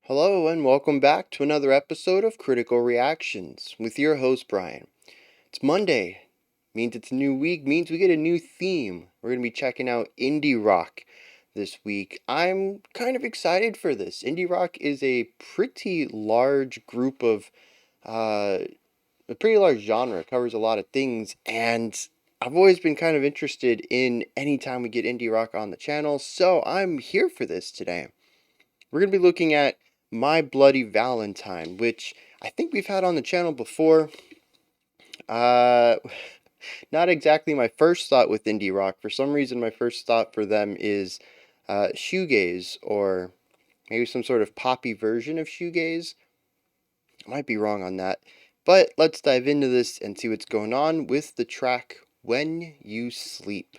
Hello and welcome back to another episode of Critical Reactions with your host Bryan. It's Monday, means it's a new week, means we get a new theme. We're going to be checking out indie rock this week. I'm kind of excited for this. Indie rock is a pretty large group of, a pretty large genre, covers a lot of things, and I've always been kind of interested in any time we get indie rock on the channel, so I'm here for this today. We're going to be looking at My Bloody Valentine, which I think we've had on the channel before. Uh, Not exactly my first thought with indie rock. For some reason, my first thought for them is shoegaze, or maybe some sort of poppy version of shoegaze. I might be wrong on that. But let's dive into this and see what's going on with the track When You Sleep.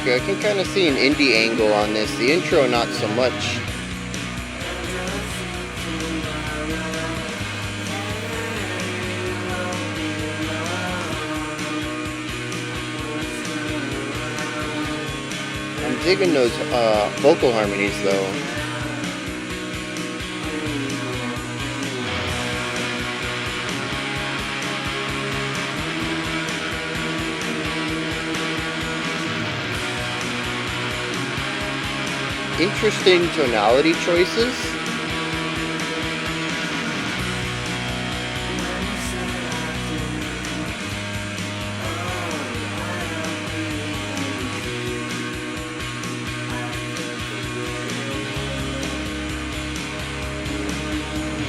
Okay, I can kind of see an indie angle on this. The intro, not so much. I'm digging those vocal harmonies, though. Interesting tonality choices.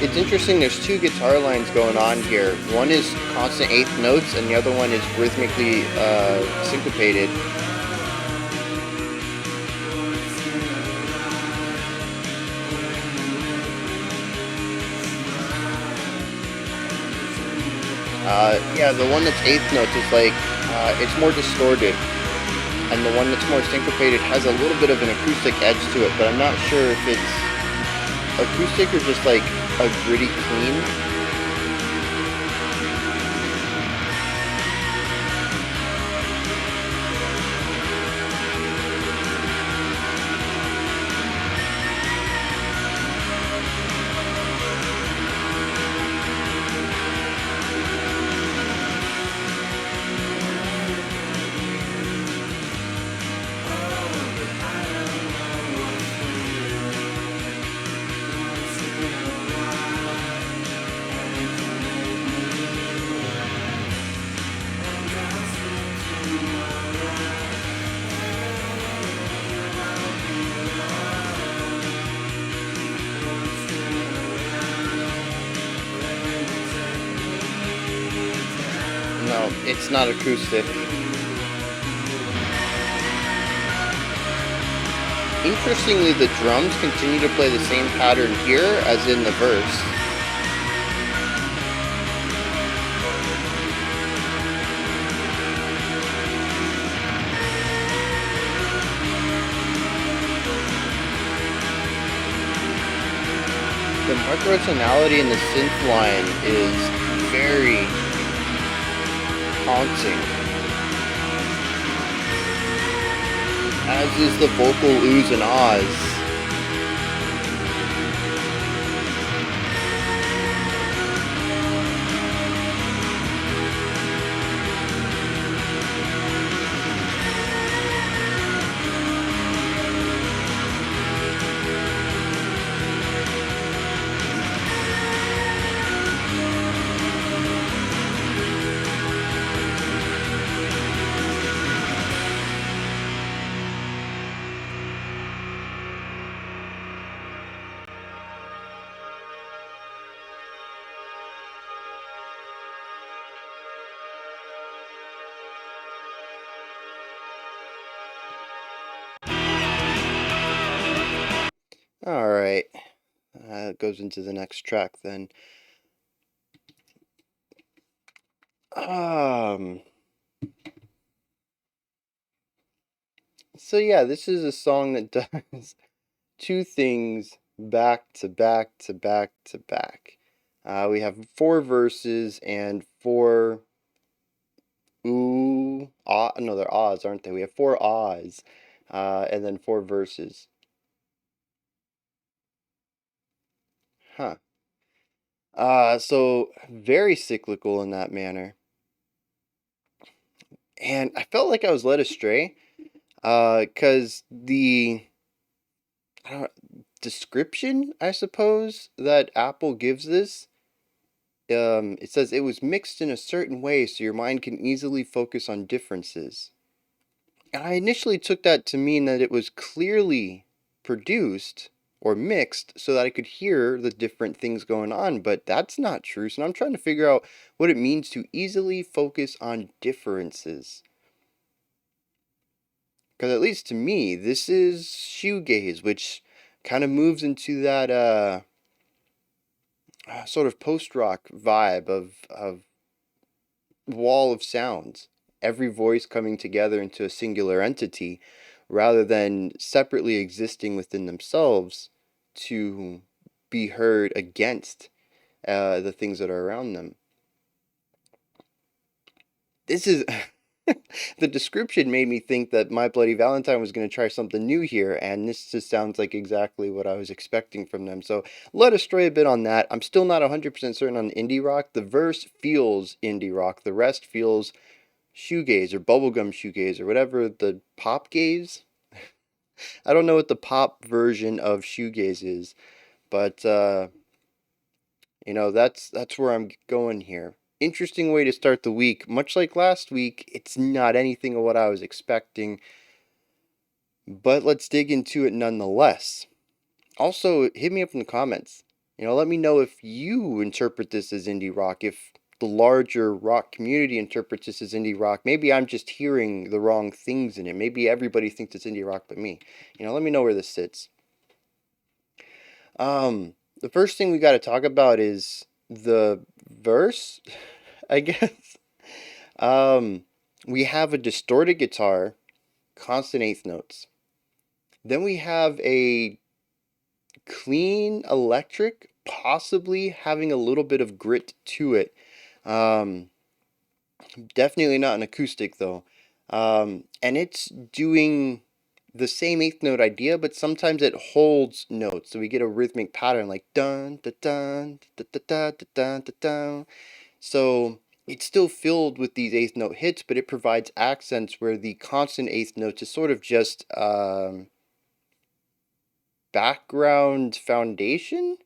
It's interesting, there's two guitar lines going on here. One is constant eighth notes and the other one is rhythmically syncopated. Yeah, the one that's eighth notes is like, it's more distorted. And the one that's more syncopated has a little bit of an acoustic edge to it, but I'm not sure if it's acoustic or just like a gritty clean. No, it's not acoustic. Interestingly, the drums continue to play the same pattern here as in the verse. The microtonality in the synth line is very haunting, as is the vocal oohs and ahs. goes into the next track then. Um, so yeah, this is a song that does two things back to back to back to back. We have four verses and four no, they're ahs, aren't they? We have four ahs, and then four verses. Huh. So very cyclical in that manner. And I felt like I was led astray, because the I don't, description, I suppose, that Apple gives this, it says it was mixed in a certain way so your mind can easily focus on differences. And I initially took that to mean that it was clearly produced or mixed so that I could hear the different things going on, but that's not true. So now I'm trying to figure out what it means to easily focus on differences. Because at least to me, this is shoegaze, which kind of moves into that sort of post-rock vibe of wall of sounds, every voice coming together into a singular entity, rather than separately existing within themselves to be heard against the things that are around them. This is the description made me think that My Bloody Valentine was going to try something new here, and this just sounds like exactly what I was expecting from them. So led astray a bit on that. I'm still not 100% certain on indie rock. The verse feels indie rock. The rest feels shoegaze or bubblegum shoegaze or whatever the pop gaze. I don't know what the pop version of shoegaze is, but that's where I'm going here. Interesting way to start the week. Much like last week, it's not anything of what I was expecting, but let's dig into it nonetheless. Also, hit me up in the comments. Let me know if you interpret this as indie rock, if the larger rock community interprets this as indie rock. Maybe I'm just hearing the wrong things in it. Maybe everybody thinks it's indie rock but me. Let me know where this sits. The first thing we got to talk about is the verse, I guess. We have a distorted guitar, constant eighth notes. Then we have a clean electric, possibly having a little bit of grit to it. Definitely not an acoustic though. And it's doing the same eighth note idea, but sometimes it holds notes. So we get a rhythmic pattern like dun da dun da da da da dun da dun. So it's still filled with these eighth note hits, but it provides accents where the constant eighth notes is sort of just background foundation.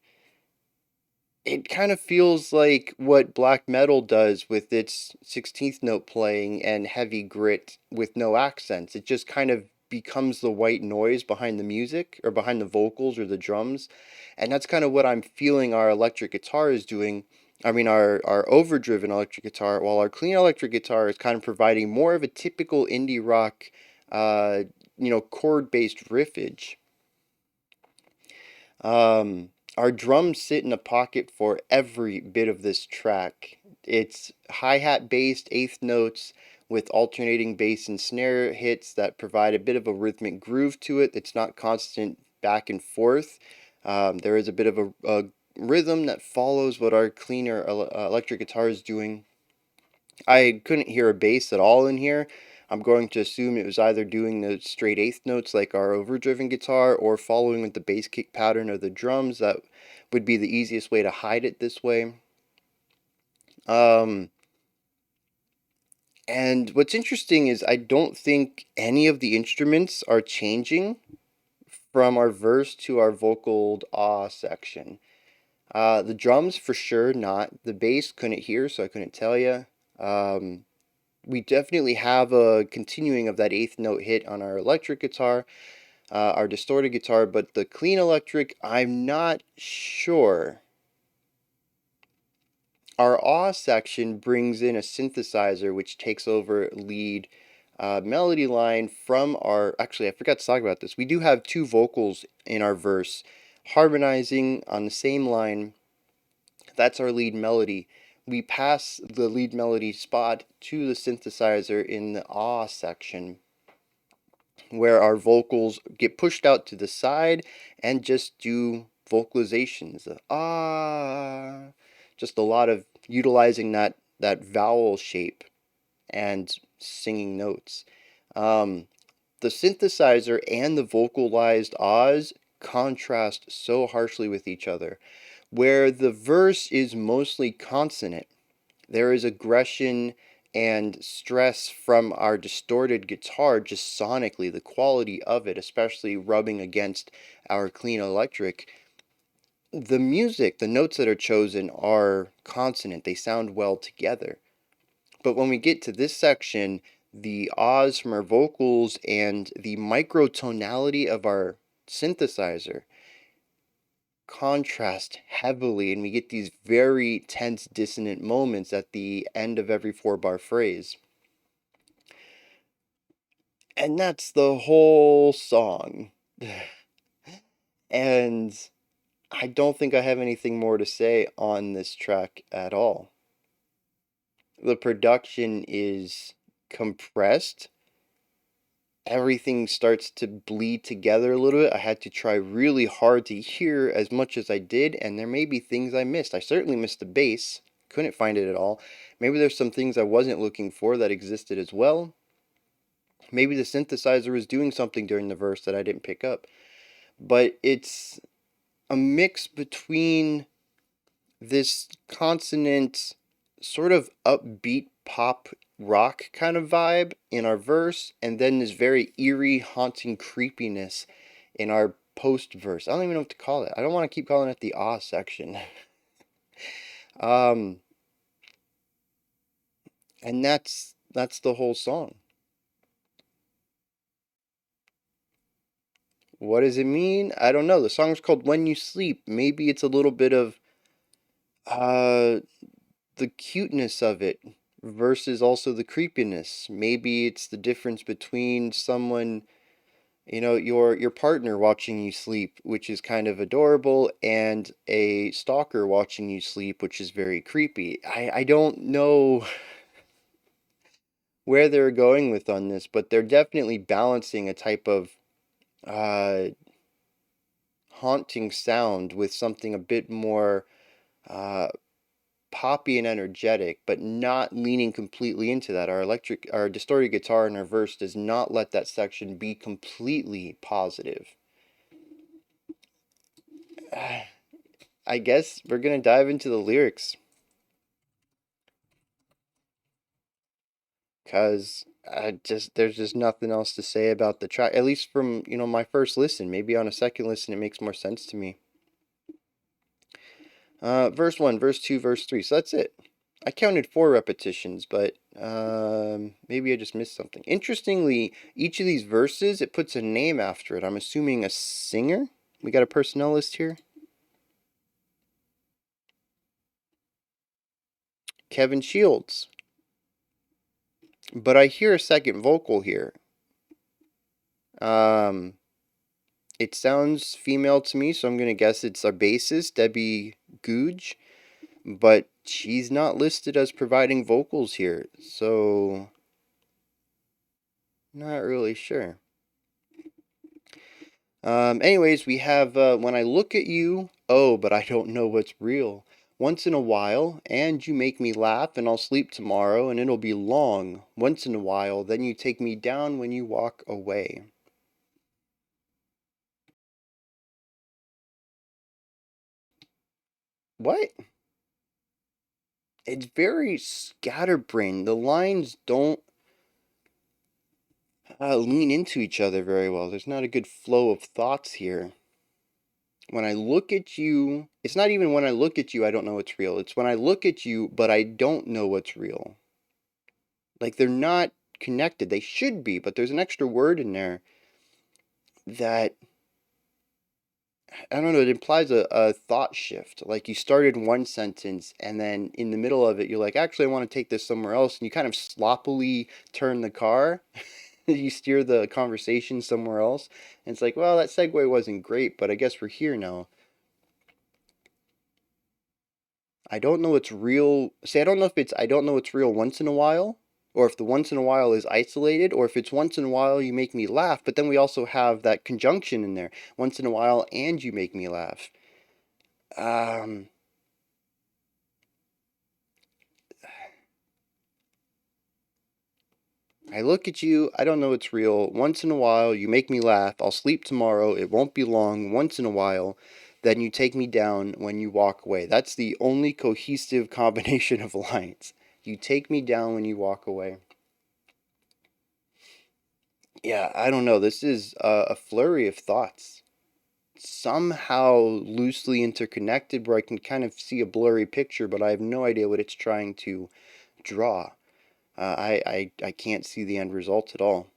It kind of feels like what black metal does with its 16th note playing and heavy grit with no accents. It just kind of becomes the white noise behind the music or behind the vocals or the drums. And that's kind of what I'm feeling our electric guitar is doing. I mean, our overdriven electric guitar, while our clean electric guitar is kind of providing more of a typical indie rock, chord-based riffage. Our drums sit in a pocket for every bit of this track. It's hi-hat based eighth notes with alternating bass and snare hits that provide a bit of a rhythmic groove to it. It's not constant back and forth. There is a bit of a rhythm that follows what our cleaner electric guitar is doing. I couldn't hear a bass at all in here. I'm going to assume it was either doing the straight eighth notes like our overdriven guitar or following with the bass kick pattern of the drums. That would be the easiest way to hide it this way. And what's interesting is I don't think any of the instruments are changing from our verse to our vocal ah section. The drums for sure not. The bass couldn't hear, so I couldn't tell you. We definitely have a continuing of that eighth note hit on our electric guitar, our distorted guitar, but the clean electric, I'm not sure. Our ah section brings in a synthesizer which takes over lead melody line from our. Actually, I forgot to talk about this. We do have two vocals in our verse harmonizing on the same line. That's our lead melody. We pass the lead melody spot to the synthesizer in the ah section, where our vocals get pushed out to the side and just do vocalizations. Ah, just a lot of utilizing that vowel shape and singing notes. Um, the synthesizer and the vocalized ahs contrast so harshly with each other. Where the verse is mostly consonant, there is aggression and stress from our distorted guitar, just sonically, the quality of it, especially rubbing against our clean electric. The music, the notes that are chosen are consonant, they sound well together. But when we get to this section, the ahs from our vocals and the microtonality of our synthesizer contrast heavily, and we get these very tense dissonant moments at the end of every 4-bar phrase. And that's the whole song. And I don't think I have anything more to say on this track at all. The production is compressed. Everything starts to bleed together a little bit. I had to try really hard to hear as much as I did, and there may be things I missed. I certainly missed the bass. Couldn't find it at all. Maybe there's some things I wasn't looking for that existed as well. Maybe the synthesizer was doing something during the verse that I didn't pick up. But it's a mix between this consonant, sort of upbeat pop rock kind of vibe in our verse, and then this very eerie, haunting creepiness in our post verse. I don't even know what to call it. I don't want to keep calling it the ah section. And that's the whole song. What does it mean? I don't know. The song's called When You Sleep. Maybe it's a little bit of uh the cuteness of it versus also the creepiness. Maybe it's the difference between someone, your partner watching you sleep, which is kind of adorable, and a stalker watching you sleep, which is very creepy. I don't know where they're going with on this, but they're definitely balancing a type of uh, haunting sound with something a bit more uh, poppy and energetic, but not leaning completely into that. Our distorted guitar in our verse does not let that section be completely positive. I guess we're gonna dive into the lyrics, cause there's just nothing else to say about the track. At least from my first listen. Maybe on a second listen it makes more sense to me. Verse 1, verse 2, verse 3. So that's it. I counted 4 repetitions, but maybe I just missed something. Interestingly, each of these verses, it puts a name after it. I'm assuming a singer. We got a personnel list here. Kevin Shields. But I hear a second vocal here. It sounds female to me, so I'm going to guess it's our bassist, Debbie Googe. But she's not listed as providing vocals here, so not really sure. Anyways, we have When I Look at You, oh, but I don't know what's real. Once in a while, and you make me laugh, and I'll sleep tomorrow, and it'll be long. Once in a while, then you take me down when you walk away. What? It's very scatterbrained. The lines don't lean into each other very well. There's not a good flow of thoughts here. When I look at you, it's not even when I look at you, I don't know what's real. It's when I look at you, but I don't know what's real. Like they're not connected. They should be, but there's an extra word in there that, I don't know, it implies a thought shift. Like you started one sentence and then in the middle of it, you're like, actually, I want to take this somewhere else. And you kind of sloppily turn the car. You steer the conversation somewhere else. And it's like, well, that segue wasn't great, but I guess we're here now. I don't know it's real. Say, I don't know if it's I don't know it's real once in a while, or if the once in a while is isolated, or if it's once in a while you make me laugh, but then we also have that conjunction in there. Once in a while and you make me laugh. Um, I look at you, I don't know it's real. Once in a while, you make me laugh. I'll sleep tomorrow. It won't be long. Once in a while, then you take me down when you walk away. That's the only cohesive combination of lines. You take me down when you walk away. Yeah, I don't know. This is a flurry of thoughts. Somehow loosely interconnected where I can kind of see a blurry picture, but I have no idea what it's trying to draw. I can't see the end result at all.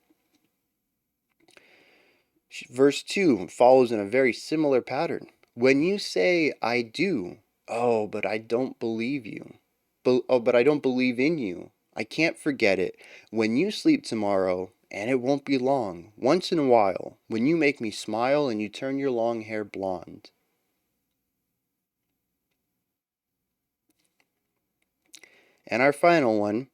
Verse 2 follows in a very similar pattern. When you say, I do, oh, but I don't believe you. But I don't believe in you. I can't forget it. When you sleep tomorrow, and it won't be long, once in a while, when you make me smile and you turn your long hair blonde. And our final one,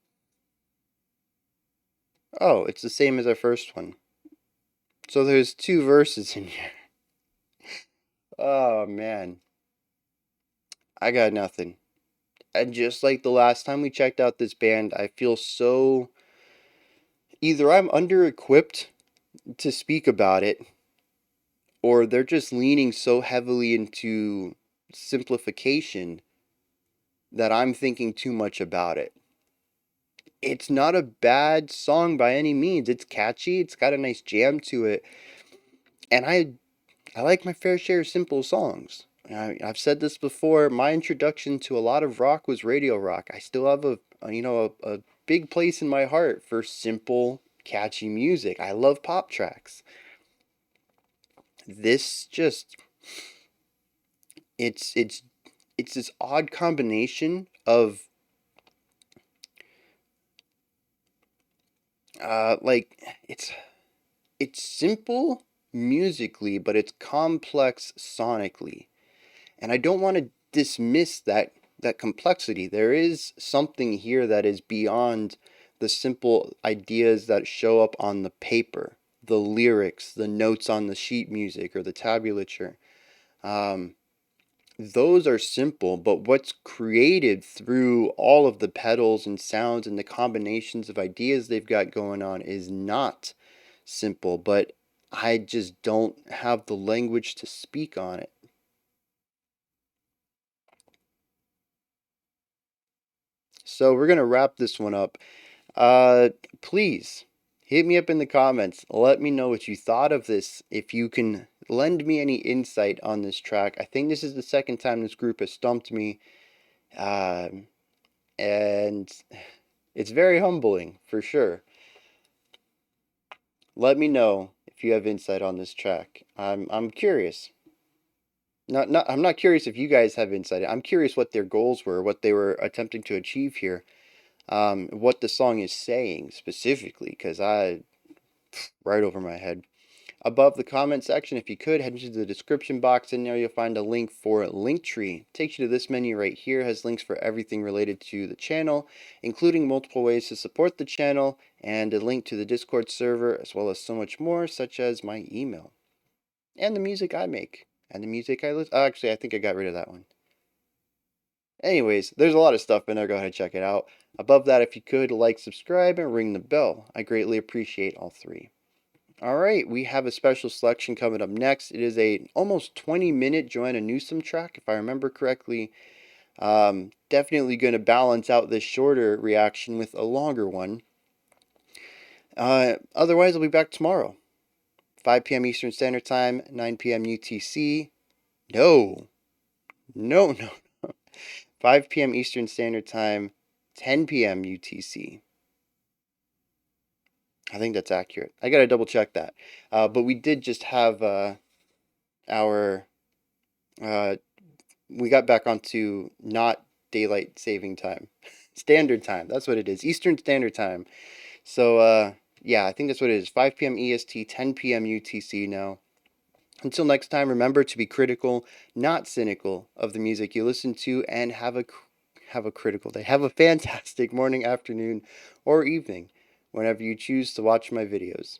oh, it's the same as our first one. So there's two verses in here. Oh, man. I got nothing. And just like the last time we checked out this band, I feel so. Either I'm under equipped to speak about it, or they're just leaning so heavily into simplification that I'm thinking too much about it. It's not a bad song by any means. It's catchy, it's got a nice jam to it, and I like my fair share of simple songs. I've said this before. My introduction to a lot of rock was radio rock. I still have a big place in my heart for simple, catchy music. I love pop tracks. This just it's this odd combination of like it's simple musically, but it's complex sonically. And I don't want to dismiss that complexity. There is something here that is beyond the simple ideas that show up on the paper, the lyrics, the notes on the sheet music or the tablature. Um, those are simple, but what's created through all of the pedals and sounds and the combinations of ideas they've got going on is not simple, but I just don't have the language to speak on it. So we're going to wrap this one up. Uh, Please hit me up in the comments. Let me know what you thought of this. If you can lend me any insight on this track. I think this is the second time this group has stumped me. And it's very humbling for sure. Let me know if you have insight on this track. I'm curious. I'm not curious if you guys have insight. I'm curious what their goals were, what they were attempting to achieve here, what the song is saying specifically, because I right over my head. Above the comment section, if you could, head into the description box. In there, you'll find a link for Linktree. Takes you to this menu right here. Has links for everything related to the channel, including multiple ways to support the channel, and a link to the Discord server, as well as so much more, such as my email and the music I make and the music I listen. Oh, actually, I think I got rid of that one. Anyways, there's a lot of stuff in there. Go ahead and check it out. Above that, if you could, like, subscribe, and ring the bell. I greatly appreciate all three. All right, we have a special selection coming up next. It is a almost 20-minute Joanna Newsom track, if I remember correctly. Definitely going to balance out this shorter reaction with a longer one. Otherwise, I'll be back tomorrow, 5 p.m. Eastern Standard Time, 9 p.m. UTC. No, no, no. 5 p.m. Eastern Standard Time, 10 p.m. UTC. I think that's accurate. I gotta double check that. But we did just have our we got back onto not daylight saving time, standard time. That's what it is, Eastern Standard Time. So yeah, I think that's what it is. 5 p.m. EST, 10 p.m. UTC now. Until next time, remember to be critical, not cynical, of the music you listen to, and have a have a critical day. Have a fantastic morning, afternoon, or evening whenever you choose to watch my videos.